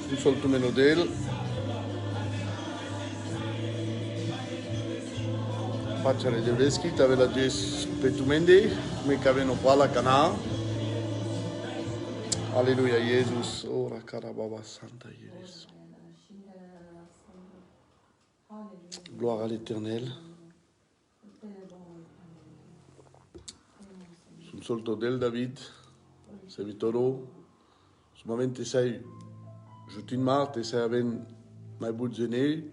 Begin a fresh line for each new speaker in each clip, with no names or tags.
un solto meno del. Facciare de vreschi, tave la ges petumende, me caveno qua la cana. Alléluia, Jésus. Ora cara baba santa Jésus. Gloire à l'Éternel. Sul solto del David, servitoro, sumamente sei jutin mar, te sei aven mai budzene,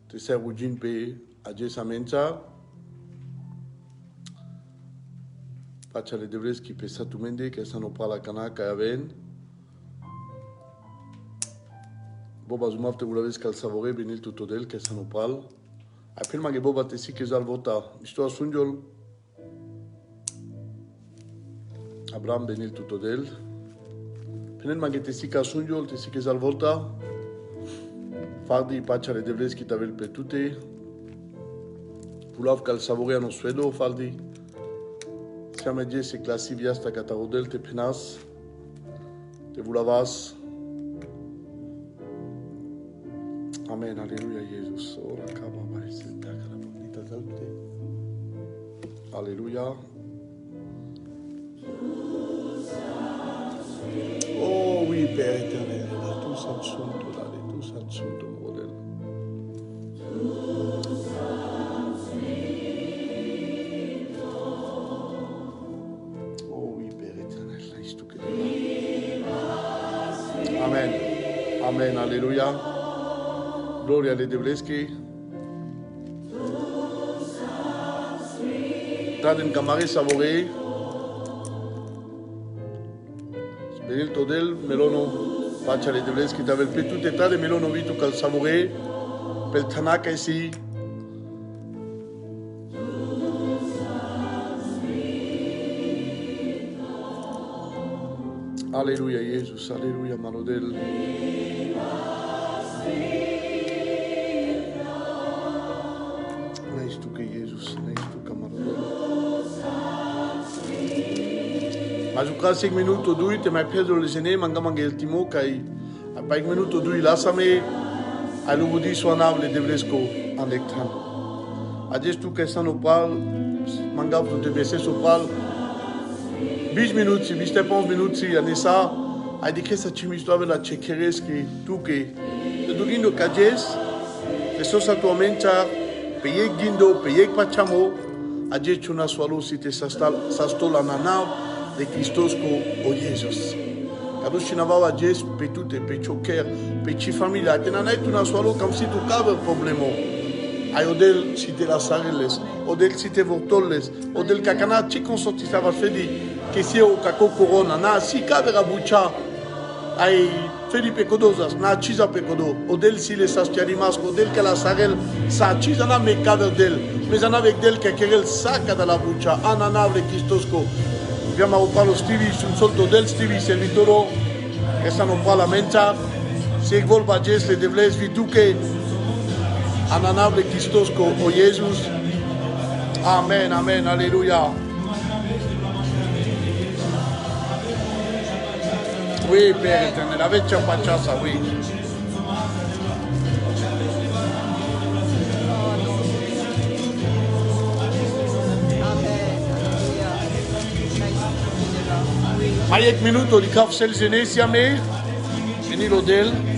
te sei rugin pe agesamenta. Faccia le devreschi pe satumende, che sanno pala canaca aven. Boba zumafte vulavesc al savore benil tutto del, che sanno pal. Afirma che boba te si che salvota. Misto a sungiol. Abraham benil tutto del. Penel maghe te si che a sungiol, te si che salvota. Fardi faccia le devreschi tavel pe tutte. Vulav cal savore a no suedo, fardi. Siamo già se classi via sta catarodel te penas, te vulavas. Amen, alléluia, Jésus. Ora cava mai senta la bonita salte. Alléluia. Oh oui, Père éternel, là, tout ça tsunto, là, tout ça tsunto, modèle. Amen. Amen. Alléluia. Gloria alle devreschi. Taden camare savore. Speril todel melono faccia le devreschi tavel pe tutte tade melono vitu cal savore pel tanaka ici. Alléluia, Jésus. Alléluia, Manodel. Naistuke, Jésus. Naistuke, Manodel. Mas o caso 5 minutos dui te mai peso le gene manga il timo kai a 5 minutos dui lasame a lubudi suonable de vresco andectano. A gestu che stanno pal manga te bese sopal 20 minuti, 15 minuti, a nessa, a di che sta ci mi sto avendo cecchereschi, tu che, te durindo cages, te so attualmente, per yek gindo, per yek pachamo, a je chuna swalo si te sastola nanav, de Cristosco o Jesus. Cadu ci navava jes pe tutte, pe choker, pe ci famiglia, te nanai tu na swalo come si tu cava il problema. Ai odel si te la sareles, odel si te vortolles, odel cacana ci consortistava fedi, che sia o caco corona, na si cadera buccia, ai fedi pecodosas, na cisa pecodo, odel si le sastiari masco, odel che la sarel sa cisa na me caver del, mesana avec del che querel sacca dalla buccia, ananavle chistosco. Abbiamo parlato Stevie sul solto del Stevie servitoro, che stanno qua la menta, se volva geste devles vituche, ananavle chistosco o Jesus. Amen, amen, alleluia. Oui, Père éternel, la vecchia facciata, oui. Ayek minuto di kafsel genesi a me, venilo del.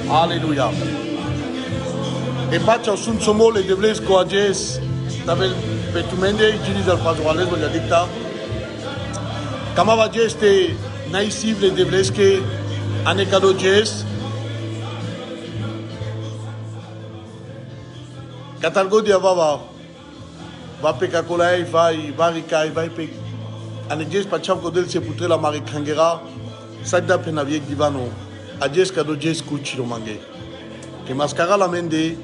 Alléluia. E faccia un somole de vlesco a jes, tavel petumende, gini del pazuales, voglio dicta. Camava geste naisible de vlesche, anecado jes. Catalgo di avava, va pe cacolai, vai, varicai, vai pe. Ane jes pacham codel se putre la maricangera. Sagda penaviek divano, ajes kado jes kuchiro mange. Que mascara la mende,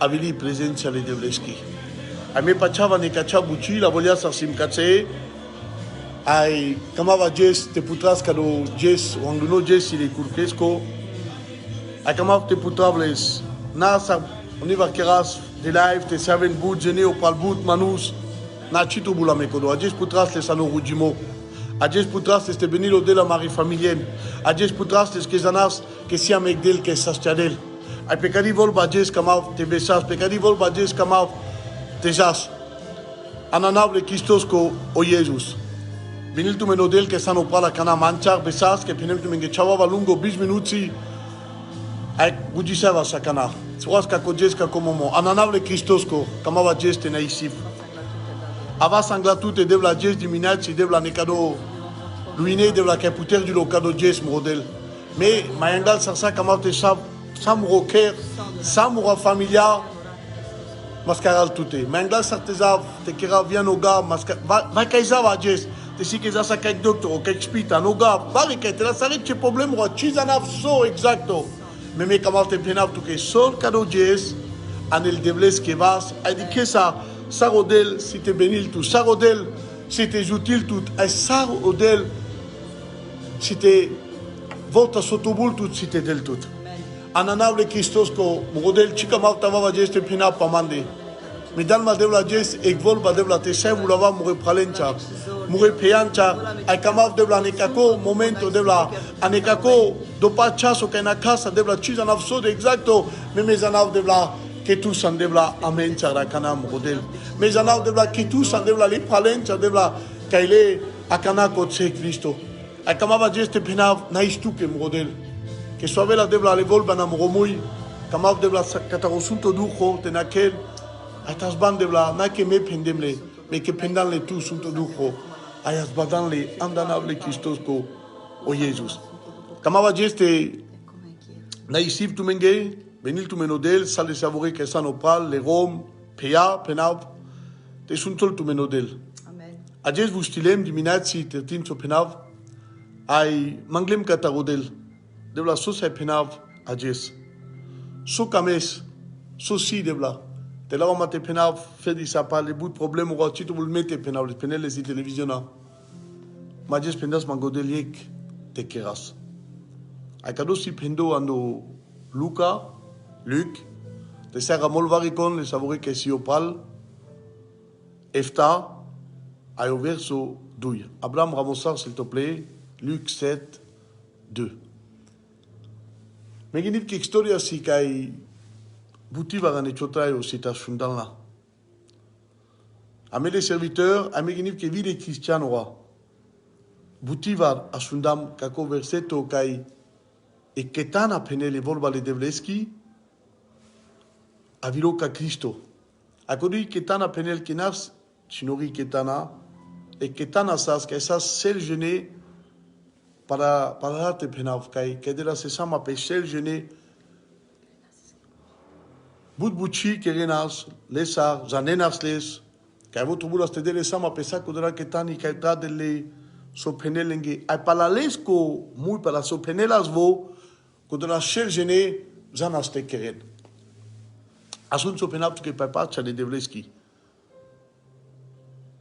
avili presenza le devleski. A me pachava ne kachabuchi, la volia sa simkatse, ai kamava jes te putras kado jes, wanguno jes ili kurkesko, ai kamav te putrables, na sa univa keras de live, te serven bout, jene o pal bout, manus, na chito bula mekodo, ajes putras le sano rudimo. Ajes putras este benilo de la mari familien. Ajes putras es que zanas que si amegdel que sastiadel. Ai pecadi volba ajes kamav te besas, pecadi volba ajes kamav te jas. Ananable Christosco o Jesus. Benil tu menodel que sano pala kana manchar besas que penem tu menge chawava lungo 20 minuti. Ai gudisava sakana. Suaska ko jes ka komomo. Ananable Christosco kamava jes te naisif. Ava sanglatute devla jes dimineați, devla necado luine, devla caputer du locado jes model. Mais mayangal sarsa kamate sam rocker, sam ora familiar, mascaral tute. Mayangal sarteza te kera via noga, va kaisa va jes. Te si keza sa kek doctor o kek spita noga, pare que te la saret ce problem ora chizanav so exacto. Me kamate penav tu que sol cado jes anel devles que vas, adique ça. Sarodel, si te benil tout. Sarodel, si te jutil tout. Et sarodel, si te volta sotobul tout, si te del tout. Ananable Christos ko model chica malta va jeste pina pamande. Medal ma devla jes ek vol ba devla te sev ulava mure pralencha. Mure peancha, ai kamav devla nekako momento devla anekako do pa chaso que na casa devla chiza navso de exacto, memezanav devla que tous en devla amen chara kana model. Mais en devla que tous en devla li pralencha devla kaile akana kotse Cristo. Akamava jeste penav naistuke model. Que suave la devla le volba na moromui, kamav devla katarosunto dujo tenakel, atasban devla na que me pendemle, mais que pendan le tout sunto dujo, ayas badan le andanable Christos ko o Jesus. Kamava jeste naisif tu menge, benil tu menodel, sale savourer que ça nopal, les rom, pea, penav, te suntol tu menodel.
Amen.
Ajes vustilem diminați tertin so penav, ai manglem katarodel. Devla sos ai penav ajes. So kames, so si devla. Te lava mate penav, fedi sa pa le bout problem ora chito vul mete penav, les peneles i televisiona. Majes pendas mangodel yek te keras. Ai kado si pendo ando Luca, Luc, te sera molvaricon le savourer que si opal, Efta, ai au verso 2. Abraham Ramosar, s'il te plaît, Luc 7, 2. Meginip que historia si kai butivar ane chotrayo si ta shundanla. Ame les serviteurs, ame meginip que vide cristiano wa. Butivar a shundam kako verseto kai e ketana penele volva le devleski avilo ka Cristo. Akodi ketana penel kinas chinori ketana e ketana sas que esas sel gene para te penav kai kedela se sama pe sel gene budbuchi kerenas lesar zanenas les kai votubulas te dele sama pesa kodra ketani kai ta dele so penelenge ai palalesco muy para so penelas vo kodra sel gene zanas te keren asun so penav ke papa cha de devleski.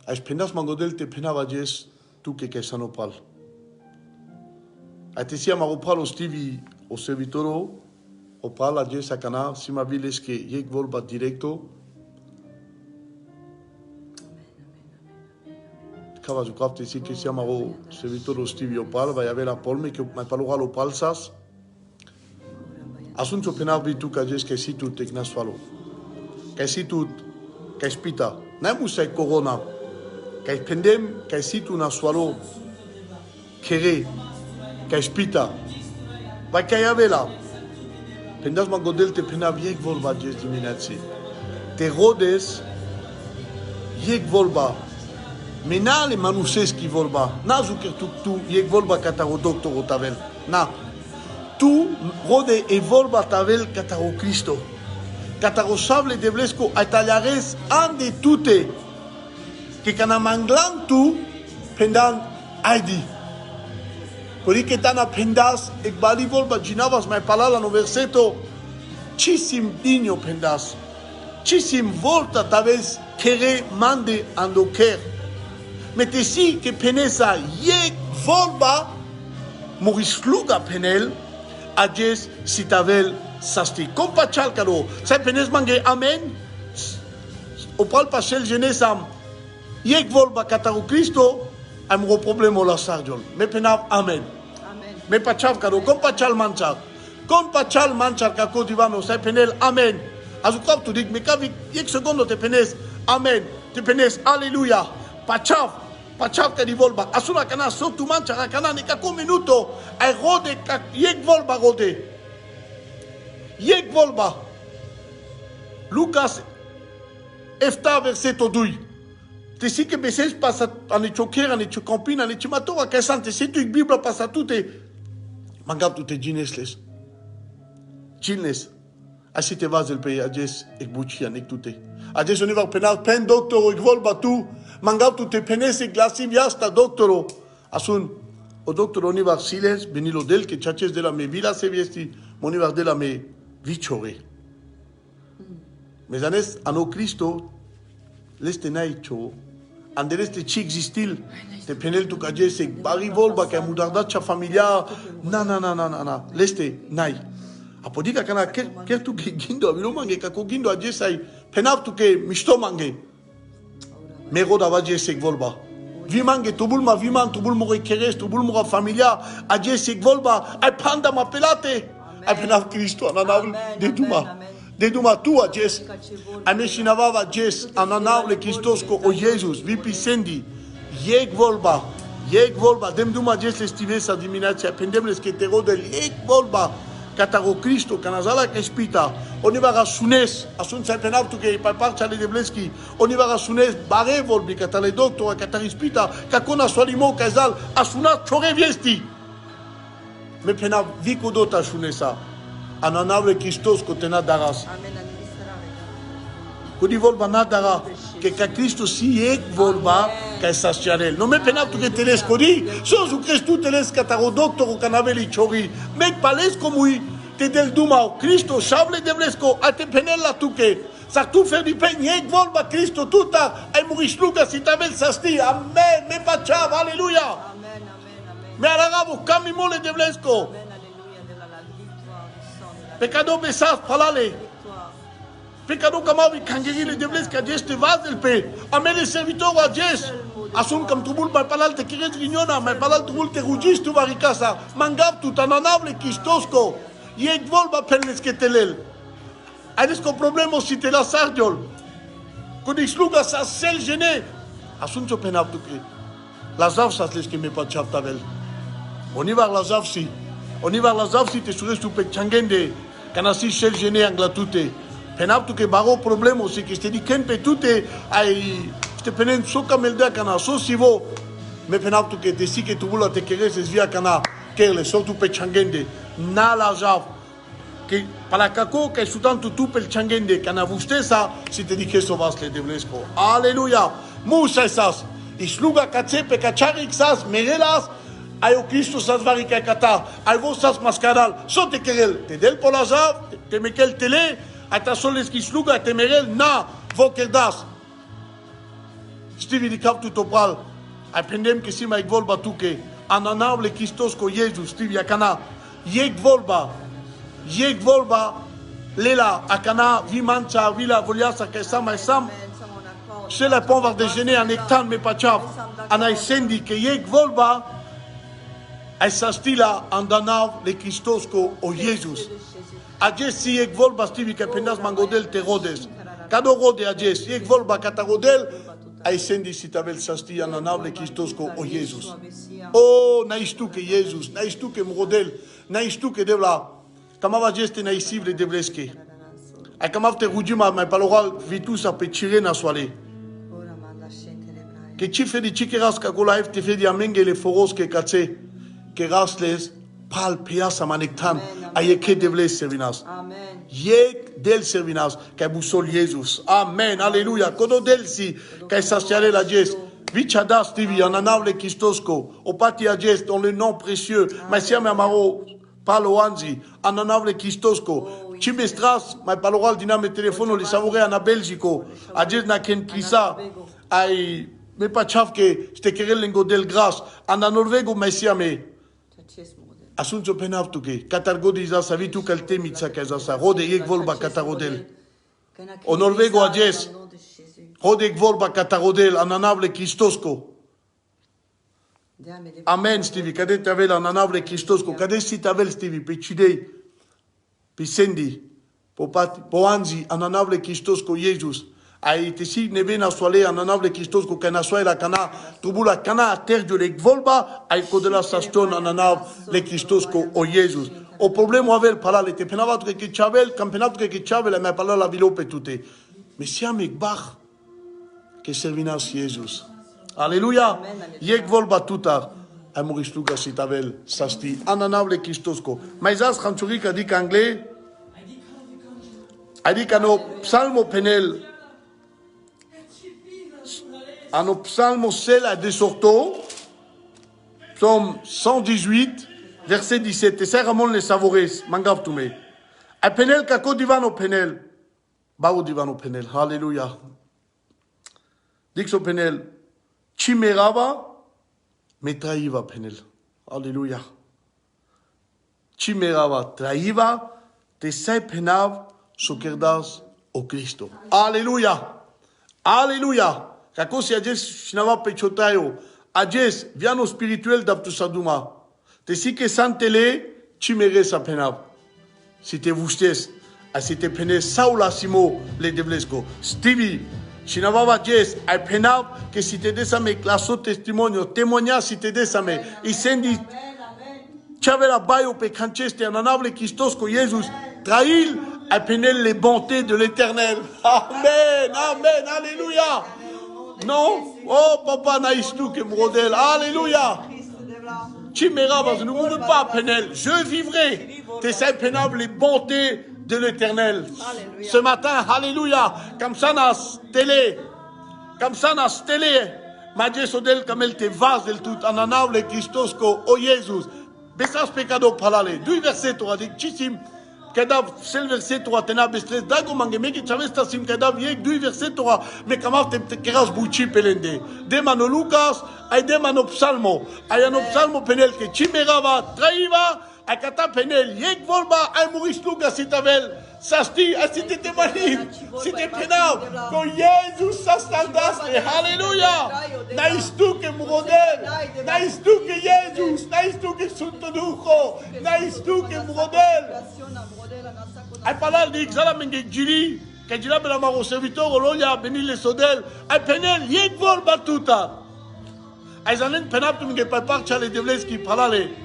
Ai pendas mangodel te penava jes tu que sanopal. Ai te sia maropal o Stevie o servitoro o pala jes akana sima viles que yek volba directo. Kava zu krafte si que sia maro servitoro Stevie o pal vai avere la polme que mai palora lo palsas. Asunto penavi tu ka jes que si tu teknasfalo. Que si tu que spita. Namu sai corona. Kai pendem, kai situ na swalo, kere, kai spita. Vai kai avela. Pendas mangodel te penav yek volba jes dimineați. Te rodes, yek volba. Menale manuseski volba. Na zuker tu yek volba kataro doctor tavel. Na. Tu rode e volba tavel kataro Cristo. Kataro sable de blesco aitaliares ande tute. Que kana manglan tu pendan aidi Così che tana pendas e bali volba ginavas mai palala no verseto cisim digno pendas. Cisim volta talvez querer mande ando quer. Mete si que penesa yek volba moris luga penel ajes si tavel sasti. Compa chalcalo. Sai penes mange amen. O pal pasel genesam yek volba kataru Cristo am ro problemo la sarjol. Me penav amen. Me pachav kado compa chal manchar. Compa chal manchar kako divano sai penel amen. Azukav tu dik me kavi yek secondo te penes amen. Te penes alleluia. Pachav ka di volba. Asuna kana so tu manchar kana ne kako minuto ai rode yek volba rode. Yek volba. Lucas Efta verseto 2. Te si que beses pasa ane choquera, ane chocampina, ane chimatora, que sante, si tu Biblia pasa tute, mangap tute ginesles. Gines. Así te vas del país, ajes ek buchian ek tute. Ajes on va penal pen doctoro ek vol batu, mangap tute penes ek glasim yasta doctoro. Asun o doctoro on va siles, benilo del que chaches de la me vila se viesti, monivar de la me vichore. Mes anes ano Cristo leste naicho anderes te chi existil te penel tu kajese bari volba ka mudardacha familiar na leste nai apodika kana ker tu gindo abilo mange ka ko gindo ajesai penap tu ke misto mange mego da vajese volba vi mange tubul ma vi man tubul mo keres tubul mo familiar ajese volba ai panda ma pelate ai penap Cristo anana de duma de duma tu a Jes, a meshinavava Jes, ananaule Cristosko o Jesus, vipi sendi, yek volba, dem duma Jes l'estivesa dimineața, pendemles que te rodel, yek volba, cataro Cristo, canazala que spita, on va rasunes, asun sa penaptu que pa parcha le debleski, on va rasunes, bare volbi, catale doctor, catarispita, kakona swalimo kazal, asuna chore viesti. Me penap vico dota sunesa. Ananavle Christos kotena daras. Kodi volba nadara que Cristo si ek volba ka sasiarel. No me penav tu que teles kodi, so su Cristo teles kataro doctor o canaveli chori. Mek pales komui te del duma Cristo chable devlesko a te penella tu que sa tu fer di pen ek volba Cristo tuta ai murisluga si tavel sasti. Amen. Me pachav alleluia. Me alagavo kamimole devlesko. Pecado besas palale. Pecado kamavi kangerile devles ka Dieu te vas del pe. Amel el servitor a Dieu. Asun kam tubul pa palal te kires gignona, ma palal tubul te rugis tu varicasa. Mangab tu tananable kistosko. Yek volba penles que telel. Ades ko problemo si te la sardiol. Kodix luga sa sel gene. Asun so penab tu que. Las avsas les que me pa chaptavel. On y va las avsi. On y va las avsi te sures tu pe changende. Kanasi sel gene anglatute. Penap tu que baro problemo si que te di ken pe tute ai te penen so kamelda kana so sivo. Me penap tu que te si que tu bula te queres es via kana kerle so tu pe changende. Na la jav. Que para kako que sutan tu pe changende kana vustesa si te di que so vas le devlesko. Aleluya. Musa esas. Isluga katsepe kacharik sas merelas. Ayo Cristo sas varika kata, ay vos sas mascaral, so te querel, te del polazav, te mekel tele, ata soles ki sluga, te merel, na, vo kerdas. Stivi di kap tu topal, ay pendem que si ma ik volba tuke, ananable Christos ko Jesus, stivi akana, yek volba, lela, akana, vi mancha, vila, voliasa, que sam, ay sam, se la pon var déjeuner en ektan me pachav, anay sendi, que yek volba, ai sastila andanav le Cristosko o Jesus. Ajes si ek volba stivi que pendas mangodel te rodes. Kado rode ajes, si ek volba katarodel, ai sendi si tavel sasti andanav le Cristosko o Jesus. Oh, naistu que Jesus, naistu que mrodel, naistu que devla. Kamava jeste naisivle devleske. Ai kamav te rujima mai paloral vitusa pe chirena soale. Que chife di chikeras ka golaif te fedi amenge le foros que katse. Que rasles pal piasa manektan ayeke devles servinas. Yek del servinas que busol Jesus. Amen. Alléluia. Kodo del si que saciare la Dieu. Vichada Stevie, en anavle Kistosko, Opati Ajes, dans le nom précieux, Maisiame Amaro, Palo Anzi, en anavle Kistosko, Chimestras, ma paloral diname telefono, li savore en Belgico, Ajes na ken Krisa, ai, me pas chavke, ste kerel lengo del gras, en Norvego, Maisiame, Asunzo penavtuke, Katargodiza, savitu kalte mitsa kazasa, Rode yek volba Katarodel, o Norvego Ajes, Rodek volba Katarodel, en anavle Kistosko. Amen, Stevie. Cadet t'avel en anavle Kistosko. Cadet si t'avel, Stevie. Pe chidei. Pe sendi. Po anzi, en anavle Kistosko, Jesus. Ai te si neve na soale en anavle Kistosko, kana soale la kana, trubula kana a terre de lek volba, ai kodela saston en anavle Kistosko, o Jesus. O problema avel palale, te penavat ke chavel, campenato ke chavel, me palala la vilo petute. Mais si amek bach, que servinas Jesus. Alléluia. Yek vol batutar. Amoris Lucas Itavel Sasti. Ananable Kistosko. Maizas Chanchurik a dit anglais. A dit qu'ano psalmo penel. Ano psalmo sel a desorto. Psalm 118, verset 17. Et ça ramon les savores. Mangav tume. A penel kako divano penel. Bao divano penel. Alléluia. Dixo penel. Chimerava, me traiva penel. Alléluia. Chimerava, traiva, te sai penav, sokerdas o Cristo. Alléluia. Alléluia. Kako si ajes shinava pechotayo, ajes viano spirituel d'abtusaduma. Te si que santele, chimere sa penav. Si te vustes, a si te penel saula simo le devlesko. Stevie. Shinavava Jes, ai penav que si te desame claso testimonio, témoignage si te desame, y sendi chavela bayo pe cancheste ananable Kistosko Jesus, trail ai penel les bontés de l'Éternel. Amen, amen, alléluia. Non, oh papa naïstou que modèle, alléluia. Chimerava, je ne veux pas penel, je vivrai, te sais penable les bontés de l'Éternel. Alléluia. Ce matin, alléluia, comme ça na télé, Madje Sodel, comme elle te vase del tout, en anavle Kistosko, o Jesus, besas pecado palale, 2 versets Torah, dit chisim, kadav, sel verset Torah, tena bestres, dago mange, meki chavesta sim kadav, yek 2 versets Torah, me kamav te keras buchi pelende, demano Lucas, ay demano psalmo, ayano psalmo penel, que chimerava, traiva, Akata penel, yek volba, ay Maurice Lucas itavel, sasti, asi te temanit, si te penav, ko Jesus sastandaste, halleluja, naistuke murodel, naistuke Jesus, naistuke sunto ducho, naistuke murodel. Ay palal di xala menge jiri, que jira bela maro servitor, oloya, benil le sodel, ay penel, yek volba tuta. Ay zanen penap tu menge palpar chale devleski palale.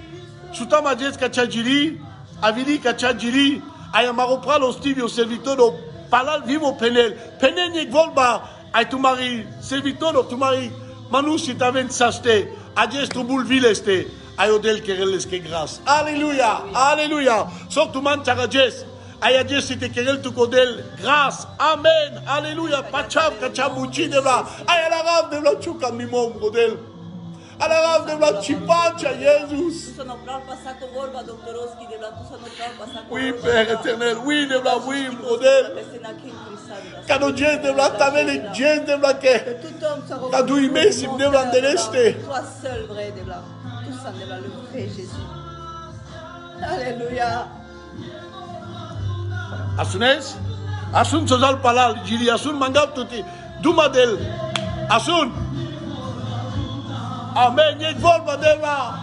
Chuta majes kachajiri, avili kachajiri, ayamaro pralo stivio servitoro, palal vivo penel, penel yek volba, ay tu mari, servitoro, tu mari, manusi taven saste, ajes trubul vileste, ayodel kereles que grâce. Alléluia, alléluia, sortu man charajes, ayajes si te kerel tu kodel, grâce, amen, alléluia, pachav kachabuchi devla, ayalarav devla chuka mimom kodel. À la rave de la chipacha, Jésus. Oui, Père éternel, oui, de la oui, modèle. Quand Dieu de la table, Dieu de la que. Quand tu y mets, si de la déleste.
Toi seul, vrai, de la. Tout ça, de la, le vrai Jésus. Alléluia.
Asunes, Asun Sozal Palal, Jili Asun Mangap Tuti, Dumadel, Asun. Amen, yek vol madema.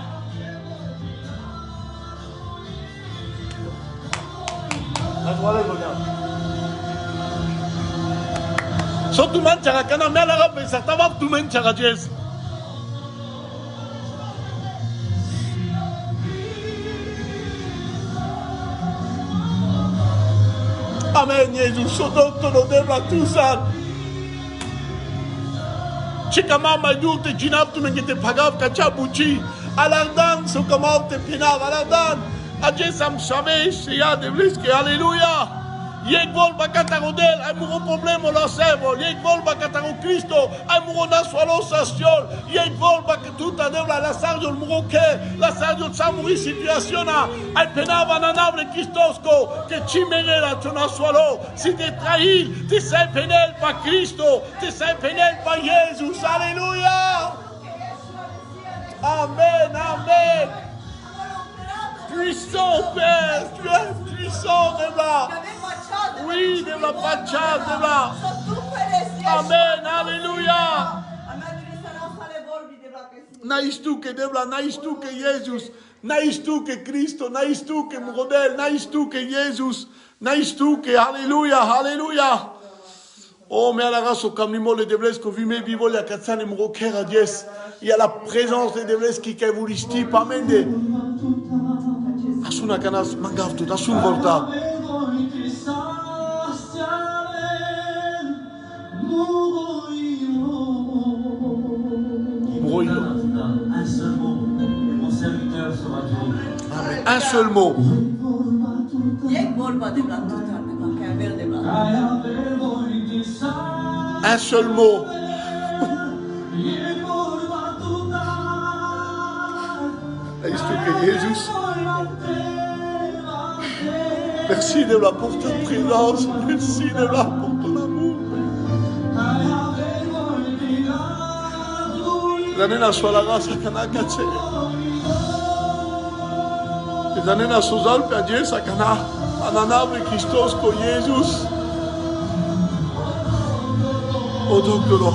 So tu man chara kana me ala pe sa tabab tu men chara jes. Amen, Jesus, so doctor devla tusan. Chikama majdul te jinab tu mengete pagav kachabuchi. Alardan so kamav te pinav alardan. Aje sam shamesh ya devliske alléluia. Yek volba katarodel, ay muro problemo la servo. Yek volba kataro Cristo, ay muro na swalo sasyon. Yek volba tuta devla la sarjo muro ke, la sarjo samuri situationa. Ay penava nanavle Cristosko, que chimene la tona swalo. Si te trahil, te sai penel pa Cristo, te sai penel pa Jesus. Alléluia. Amen, amen. Puissant Père, tu es puissant, Devla. Oui, Devla, Pacha, Devla. Amen, Alléluia. Naistuke, Devla, naistuke, Jesus. Naistuke, Cristo, naistuke, Model, naistuke, Jesus. Naistuke, Alléluia, Alléluia. Oh, mais à la race, au camimo, les déblesses, que vime vivo, la katsane, mroker à dies. Il y a la présence des déblesses qui kevoulisti, pas mende. Asuna kanas, mangavto, asun volta.
Un seul mot, et mon serviteur sera guéri.
Amen. Un seul mot. Un seul mot. Jésus. Merci de la pour ta présence. Merci de la pour ton amour. Zanena swalaga sakana katse. Zanena sozal pedie sakana. Ananabre Christos ko Jesus. O doctoro.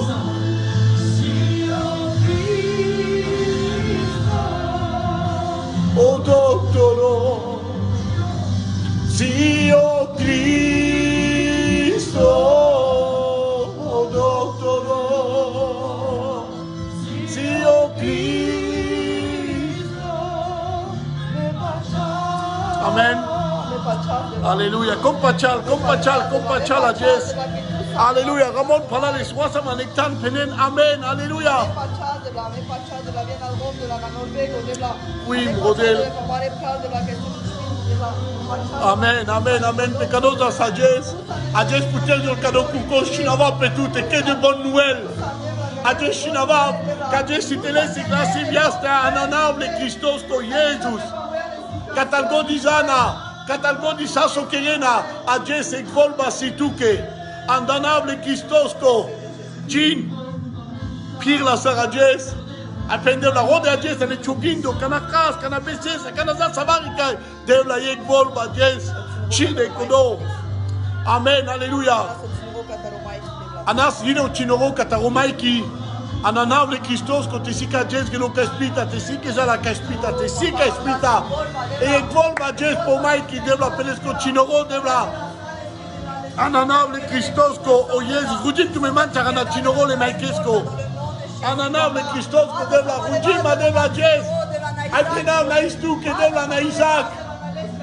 O doctoro. Si o Cristo. O doctoro. Amen. Alléluia. Compachal à Jess. Alléluia. Ramon Palales, Wasam Nektan Penen. Amen. Alléluia. Oui, modèle. Amen, amen, amen. Peccados dans sa Jess. A Jess Poutel dans le cadeau Kouko, Chinava Petout, et que de bonnes nouvelles. A Jess Chinava, qu'à Jess Sitele, c'est grâce à Viasta, Ananable, Christos, to Jesus. Catalgo di Zana, Catalgo di Sasso Kerena, a Jess e Volba Situke, Andanable Christosco, Jean, Pire la Sara Jess, a Pende la Rode a Jess, e Chugindo, Canakas, Canabesses, Canaza Savarica, Devla Yek Volba Jess, Chine Kodo. Amen, Alléluia. Anas Yino Chinoro Kataromaiki. Ananable Christos, que tu sika Jess que lo caspita, tu sika la caspita, tu sika caspita. Et volva Jess pour Mike qui développe l'esco chinoro développe. Ananable Christos, que oh Jésus, vous dites que tu me manches à la chinoro les Mikesco. Ananable Christos, que développe, vous dites ma développe Jess. Alpina naïstou, que développe na Isaac.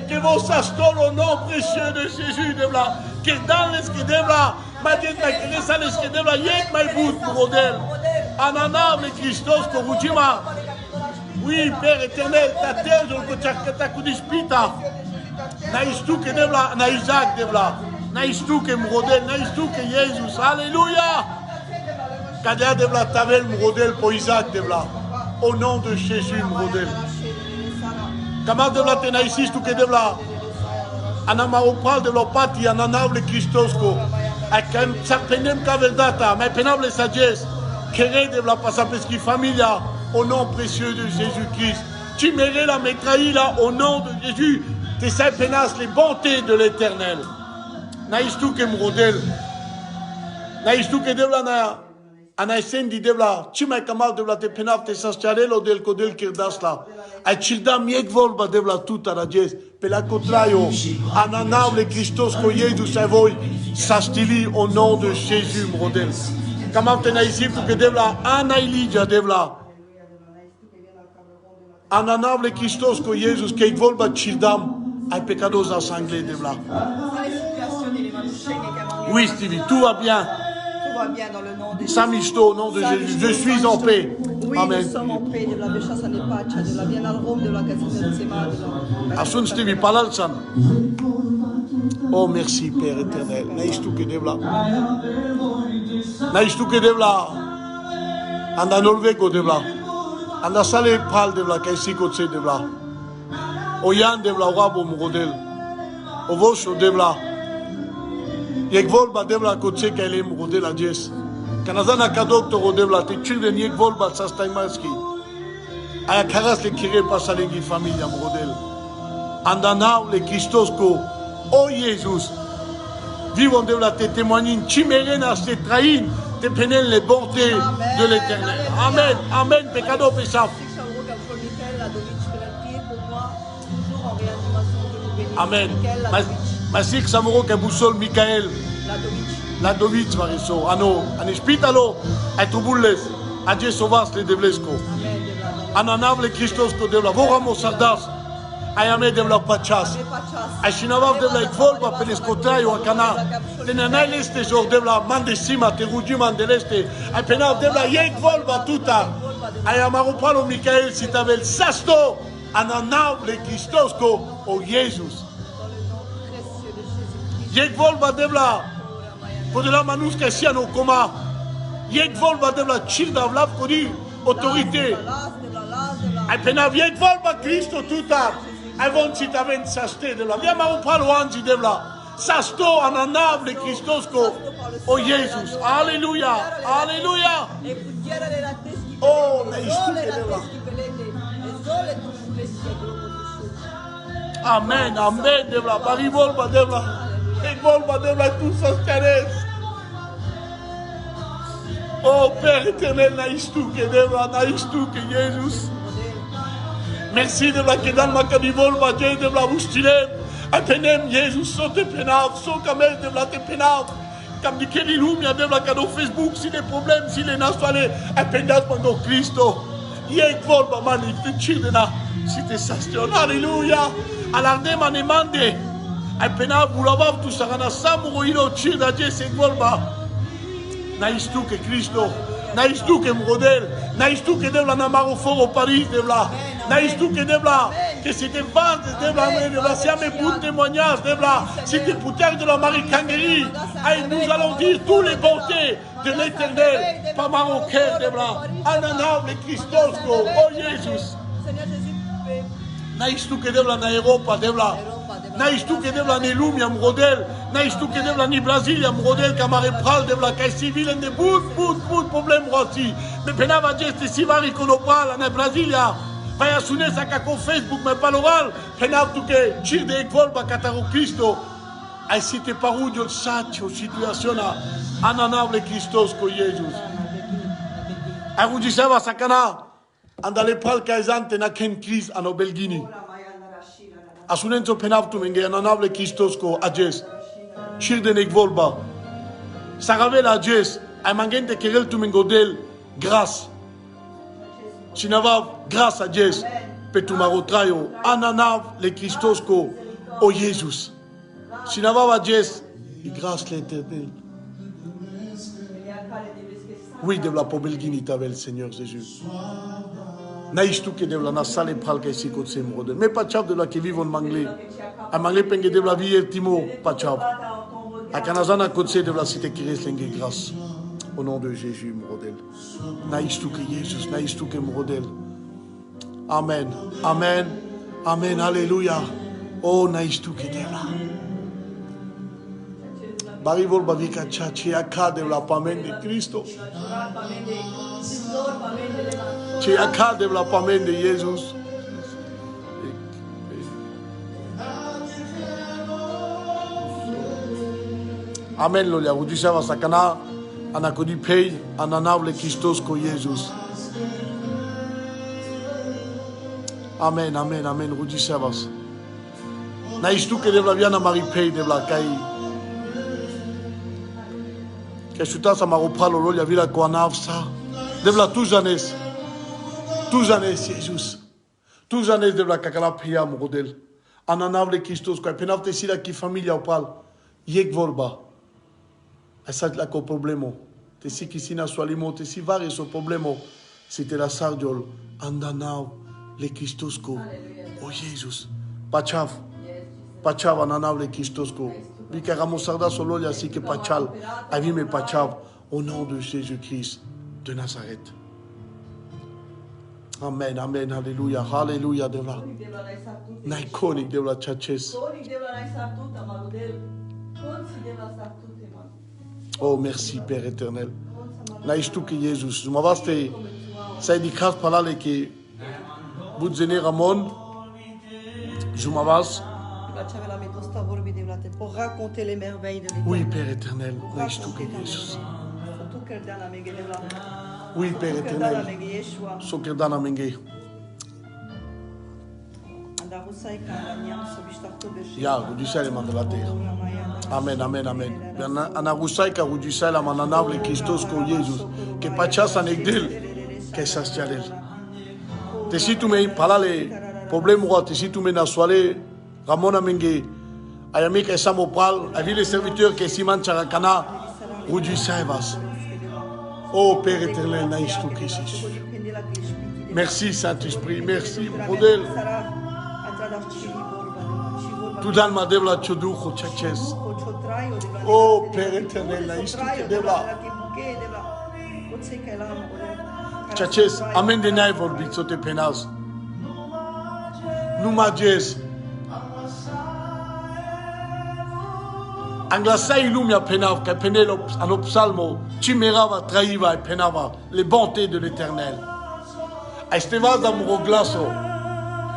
Que vos sastol au nom précieux de Jésus développe. Que dans les qui développe, ma Jess, ma Keresa, les qui développe, yek ma bout pour modèle. Ananable Christos, Korujima. Oui, Père éternel, ta terre, je le Takudispita. Naïstou que Devla, Naïsaac Devla. Naïstou que Mrodel, Naïstou que Jésus. Alléluia. Kadia Devla, Tavel Mrodel pour Isaac Devla. Au nom de Jésus Mrodel. Comment Devla Tenaïsis, tout que Devla. Anamaropal de l'opati, Ananable Christos. Akem Sarpenem Kaveldata, mais pénable sagesse. Kéré de la Passapeski Familia, au nom précieux de Jésus-Christ. Tu mérites la métraille là, au nom de Jésus. Tes saints pénas, les bontés de l'éternel. Naïstou que Mrodel. Naïstou que Devla na. Anaïsen di Devla. Tu m'as kamal Devla te pénaf te sastiarelo del Kodel Kirdasla. A Childam yek volba Devla tout à la dièse. Pela contrario. Ananable Christos Koyedou Savoy. Sastili au nom de Jésus Mrodel. Comment tenez ici pour que Devla, Anaïlidja Devla, Ananable Christos que Jésus, qui volba Childam, a peccados à sangler Devla. Oui, Stevie, tout va bien.
Tout va bien dans le nom de Jésus.
Samisto, au nom de Jésus. Je suis en paix.
Oui,
Amen.
nous sommes en paix. De la béchasse à l'épacha, de la bien al Rome, de la cassette de Sema.
Asun Stevie, palal san. Oh, merci, Père éternel. Naïstuke devla. Naïstuke devla. Anda Norvego devla. Anda sale pal devla. Kaisi kotse devla. Oyan devla. Wabo mugodel. Ovosho devla. Yekvolba devla kotse kaile mugodel adjes. Kanazana kadok toro devla. Te children yekvolba sastaimaski. Aya karas le kire pasalengi familia mugodel. Anda now le Christosco. Oh Jésus, vivons de la te témoigner, chimérena se trahir, te pénètre les bontés de l'éternel. Amen, amen, pecado pesaf. Amen. Masik samoro ke busol Michael. Ladovic variso, ano, anispitalo, etubulles, adje sovas le devlesko. Ananav le Christosco de la voramo sardas. Ayame de la pachas. Ashinavav de la ikvolba penescotraio a cana. Tenanai este jor de la mandesima te rudiman de l'este. Apenav de la yekvolba tuta. Ayamarupalo Michael si tavel sasto. Ananav le Christosco o Jesus. Yekvolba de la. Pour de la manuska siano coma. Yekvolba de la childa vlav kodi autorité. Apenav yekvolba Christo tuta. Avant si t'avais saste de la via marupalo anzi de la sasto ananable Christosco oh Jésus alléluia alléluia oh amen amen de la barivolba de la volba de la tout sostenes oh Père éternel naïstuke de la naïstuke Jésus. Merci de la que dans ma cabivol, ma Dieu de la boustile. Apenem, Jésus, saute pénal, saute camel de la te pénal. Comme dit qu'il illume, de la cadeau Facebook, si des problèmes, si les nationales, apenas mando Christo. Yek vol, ma manif, childena, si te sastion, alléluia. Alarde manemande. Apenas, vous l'avez tout ça, on a samuro, childa, Dieu, volba. Naïstou que Christo. Naïstou que modèle. Naïstou que de la namaro fort au Paris, de la. Naïstou que de la. Que c'était vente de la. Si à mes bouts de témoignages, de la. C'était pouteur de la Marie Kangeri. Et nous allons dire tous les bontés de l'éternel. Pas marocain, de la. Ananav, le Christosco. Oh Jésus. Naïstou que de la na Europa, de la. Naïstou que de la na Lumia, modèle. Naïstou que de la ni Brasilia, modèle, camarade pral, de la caisse civile, de bout, problème aussi. Mais penava geste si vari qu'on parle, na Brasilia. Vai assuner sa caco Facebook, mais pas l'oral. Penav tu que, chir de volba, cataro Cristo. Ai si te parudio il saccio, situaziona, ananable Christos con Jesus. Ai ruggiseva sa cana, andale pral caesante na ken cris ano belgini. Asunenzo penav tu menge, ananable Christos con ages. Chir de nek volba. Saravela ages, ai mangente kerel tu mengodel, grâce. Sinavav, grâce à Dieu, Petumaro Trayo, Ananav, le Christosco, oh Jésus. Sinavav à Dieu, grâce l'éternel. Oui, de la pobelgini tavel, Seigneur Jésus. Naïstou que de la nasale pral que si côté mode. Mais pas chap de la qui vivent en manglé. À manglé penge de la vie timo, pas chap. À Kanazana côté de la cité qui reste l'engé grâce. Au nom de Jésus, modèle. Naïstou que Jésus, naïstou que modèle. Amen, amen, amen, alléluia. Oh, naïstou que de la. Barivol bavika chachi aka de la pamen de Cristo. Chi aka de la pamen de Jésus. Amen, lolia. Vous dites ça va sakana. Anakodi pay, ananable Christos ko Jesus. Amen, amen, amen. Rudi Savas. Naïstou que de la viana Marie pay de la caille. Que chuta sa maropalo lolia vila ko anavsa. De la tous années. Tous années Jesus. Tous années de la kakala pia model. Ananable Christos ko penavte sila ki familia opal. Yek volba. Esa la co problemo. Te si qui si na sualimo, te si vari so problemo. C'était la sardiol. Andanao, le Christosco. Oh Jésus. Pachav. Pachav ananable Christosko. Vikaramosarda solo yasi que Pachal. Avime Pachav. Au nom de Jésus-Christ de Nazareth. Amen, amen, alléluia, alléluia, devla. Naikonik devla chaches. Oh, merci, Père éternel. Naishtu que Jésus. Je m'avaste, ça dit grâce par là que vous venez Ramon. Je m'avaste.
Pour raconter les merveilles de l'Éternel.
Oui, Père éternel. Naishtu que Jésus. Oui, Père éternel. Sokerdana Menge. Ya, Rudisha le mandalate. Amen, amen, amen. Anarusaika Rudisha la mananable Christos ko Jesus. Que pachas anegdel. Que sastialel. Te si tu me palale problème roi, te si tu me naswale Ramona Menge. Ayami que samopal, avis les serviteurs que Siman Charakana Rudisha evas. Oh Père éternel, naïs tout Jésus. Merci Saint-Esprit, merci modèle. Tout dans ma devla chodou chochaches. Oh Père éternel, naïs tout devla. Chaches, amen de naï volbit sote penas. Nous majes. Anglasa illumia penav, que penelop, anopsalmo, chimerava, traiva et penava, les bontés de l'Éternel. A te vas d'amour glaso,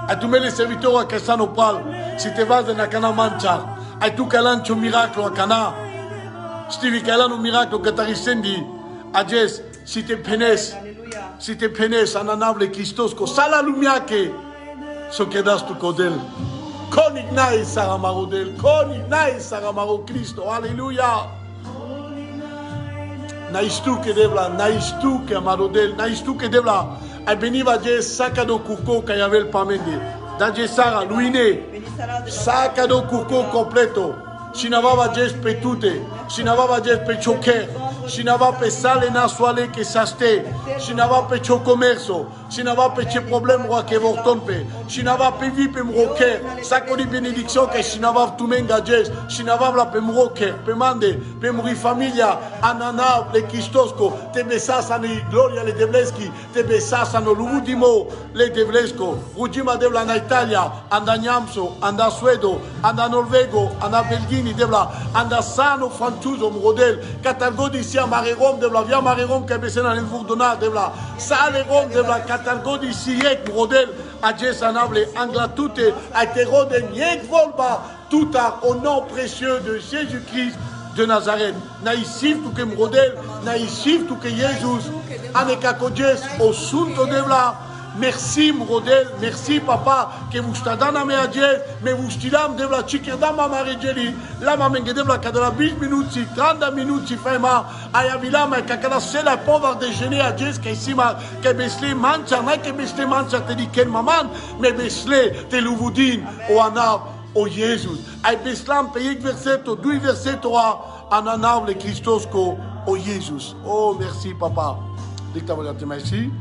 a tu mets les serviteurs à Cassano Pal, si te vas de Nakana Mancha, a tu calancho miracle à Cana, Stevie Calano miracle que t'arisendi, a Jess, si te penes, ananable Christosco, sala lumiake, so quedas tu codel. Konignai Saramarodel, Konignai Saramaro Cristo, Alléluia. Naistu que devla, Naistu que Amarodel, Naistu que devla, a beniva je sacado cuco cayavel pamende, daje Sara, Luine, sacado cuco completo, Sinavava jes petute, Sinavava jes pechoker, Sinava pe sale nasuale que saste, Sinava pe chocomerso, Sinava pe che problème roi que vortonpe, Sinava pe vi pe mroker, Sakoni bénédiction que Sinava tumenga jes, Sinava la pe mroker, pe mande, pe mri familia, Anana, le Christosco, te besas ani gloria le devleski, te besas ano l'udimo, le devlesco, Rudima devla na Italia, anda Nyamso, anda Suedo, anda Norvego, anda Belgini devla, anda Sano Frantuso model, Catalgodi sia Marerom devla, via Marerom che besena nel Vurdona devla, Sale Rom devla, Catalgodi siek model, a Jesanable, Anglatute, a Terode, Niek Volba, tout au nom précieux de Jésus-Christ de Nazareth. Naïsif tout que modèle, naïsif tout que Jésus, Anekakojes, au sunto devla. Merci modèle, merci papa, que vous stadana me adjes, mais vous stilam devla chikerdama marejeli, la mamenge devla kadala 20 minutes, 30 minutes, fema, ayavila ma kakala c'est la pauvre déjeuner adjes, que sima, que besle mancha, na que besle mancha te di ken maman, mais besle te louvoudine, o anab, o Jésus. Ay beslam payek verseto, 2 verseto a, ananav le Christosco, o Jésus. Oh merci papa. Dicta volante merci.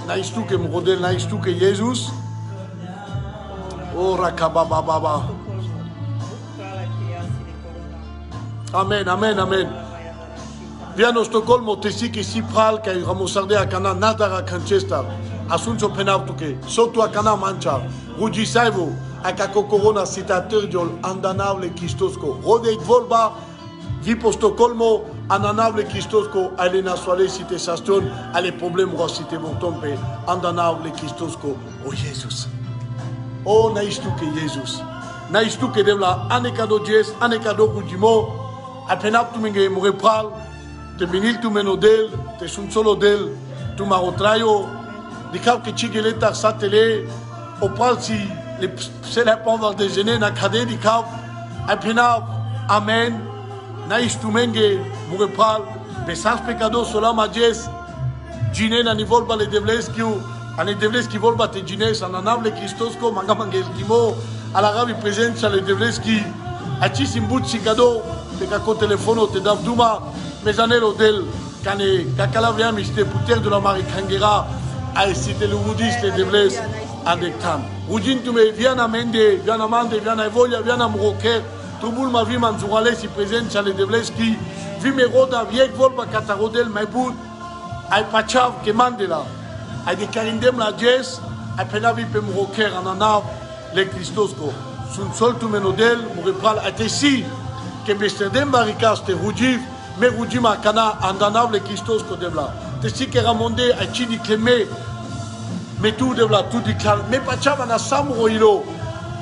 Naïs tout que modèle, naïs tout que Jésus. Oh rakabababa. Amen, amen, amen. Viens au Stockholm, tesi que si pral que ramosarde a cana nada a Canchester. Asuncio penav tout que soto a cana mancha. Ruji saivo a kako corona citateur diol andanable Christosco. Rodek volba vi po Stockholmo. Ananable Christosco, allez nasoale si te saston, allez problème roi si te vont tomber. Andanable Christosco, oh Jésus. Oh naïstu que Jésus. Naïstu que devla anekado jes, anekado kujimo. Apenap tu menge morepral, te benil tu menodel, te sun solo del, tu marotrayo. Dikab que chigeleta satele, au pral si c'est la pendant déjeuner na kade dikab. Apenap, amen. Naïs tu menge, murepral, besas pecado solama jes, jine na ni volba le devleskiu, ane devleski volba te jines, ananable Christosco, mangamangel kimo, ala ravi presenza le devleski, aci simbut sigado, te kako telefono te davduma, mesanelo del, kane, kakala via miste puter de la marikangera, a si te le woudis le devles, andektan. Rujin tu me viana mende, viana mande, viana evolia, viana mroker. Tubul ma vi manzurale si presenza le devleski. Vi me roda viek volba katarodel mebut. Ai pachav ke mandela. Ai de karindem la jes. Ai penavi pe mroker ananav le Christosko. Sun sol tu menodel murepral atesi. Ke besterdem barikas te rujiv. Me rujima kana andanav le Christosko devla. Tesi ke ramonde ai chidi kleme. Me tu devla tu diklan. Me pachav na samroilo.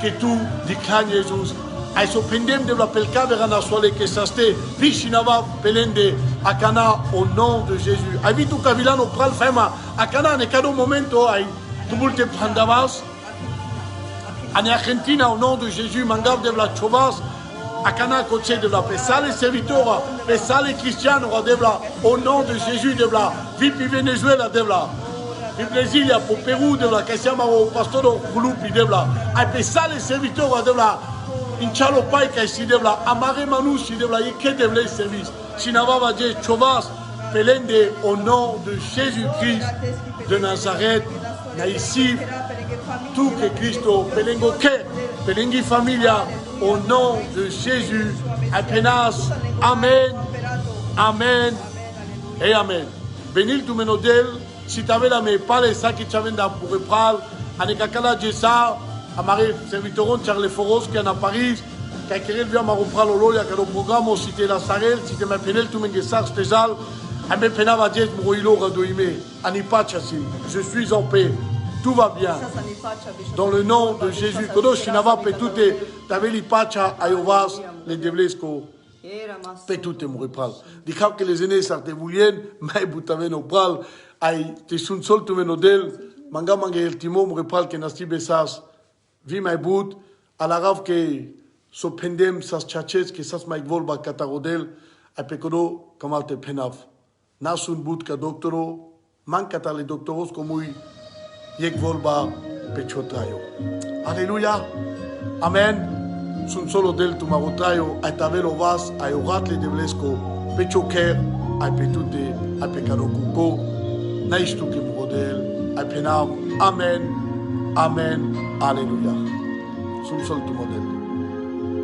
Que tu diklan Jesus. Ai so pendem devla pelka verana soale que saste. Vishinava pelende akana au nom de Jésus. Ai vitu kavilano pral fema. Akana ne kado momento ai. Tubulte pandavas. En Argentina, au nom de Jésus, mangav devla chovas. Akana coche devla pesale servitora. Pesale cristiano devla. Au nom de Jésus devla. Vipi Venezuela devla. Vi Brasilia pour Pérou devla. Kasiama o pastor Gulupi devla. Ai pesale servitora devla. Inchalo pai kaisi devla. Amare manushi devla. Ike devla service. Sinavava je chovas. Pelende au nom de Jésus-Christ de Nazareth. Naïsi. Tout que Christo, pelengo que, pelengi familia, au nom de Jésus, apenas, Amen, Amen et Amen. Benil tu menodel, si tu avais la me parle, ça qui t'avait dans pour repral, anekakala jesa, amare servitoron Charles Foros qui est à Paris, qui a créé le maropral au loya, qui a le programme, si tu es la sarel, si tu es ma penel, tu m'enguessar, stezal, ame penava jes mouilo radoime, anipa chassi, je suis en paix. Tout va bien. Dans le nom de Jésus. Kodosh Shinava Petute, Taveli Pacha, Ayovas, les Devlesko, Petute Mouripral. Dikab que les aînés sartent bouillens, mais Boutaven Pral, Ay, Tessun Sol Tumenodel, Manga Manga El Timo Mouripral, Kenasti Bessas, Vi Maïbout, à la rave que Sopendem, Sas Tchatches, que Sas Maïkvolba Katarodel, Ay Pekodo, Kamalte Penav. Nasun Bout Ka Doctoro, Mankata les doctoros comme Yek volba pechotrayo. Alléluia. Amen. Sun solo del tu marotrayo. Ay tabelo vas. Ay orat le devlesko. Pechoker. Ay petute. Ay pecado kuko. Naishtu ke murodel. Ay penam. Amen. Amen. Alléluia. Sun solo tu model.